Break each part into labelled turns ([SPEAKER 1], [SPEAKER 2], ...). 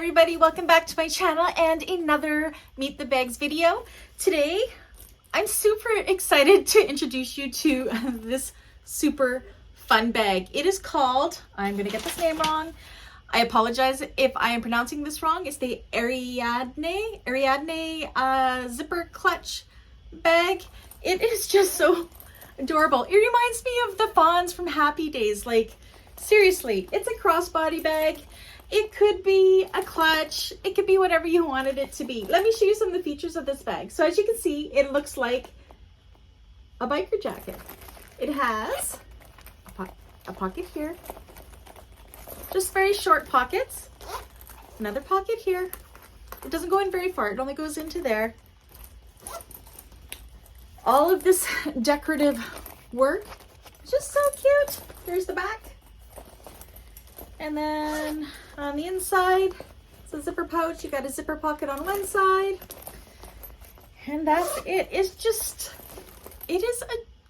[SPEAKER 1] everybody, welcome back to my channel and another Meet the Bags video. Today, I'm super excited to introduce you to this super fun bag. It is called, I'm gonna get this name wrong. I apologize if I am pronouncing this wrong. It's the Ariadne Zipper clutch bag. It is just so adorable. It reminds me of the fawns from Happy Days. Like, seriously, it's a crossbody bag. It could be a clutch. It could be whatever you wanted it to be. Let me show you some of the features of this bag. So as you can see, it looks like a biker jacket. It has a pocket here. Just very short pockets. Another pocket here. It doesn't go in very far. It only goes into there. All of this decorative work. Just so cute. There's the back. And then on the inside, it's a zipper pouch. You got a zipper pocket on one side. And that's it. It is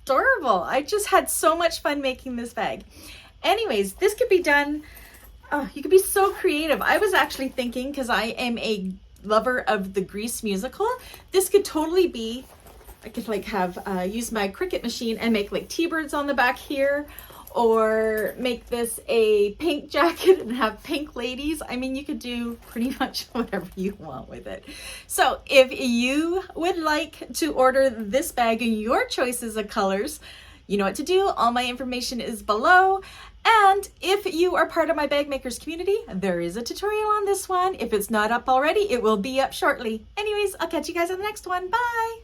[SPEAKER 1] adorable. I just had so much fun making this bag. Anyways, this could be done. Oh, you could be so creative. I was actually thinking, because I am a lover of the Grease musical, this could totally be, I could like have use my Cricut machine and make like T-birds on the back here, or make this a pink jacket and have pink ladies. I mean, you could do pretty much whatever you want with it. So if you would like to order this bag in your choices of colors, you know what to do. All my information is below. And if you are part of my bag makers community, there is a tutorial on this one. If it's not up already, it will be up shortly. Anyways, I'll catch you guys on the next one. Bye.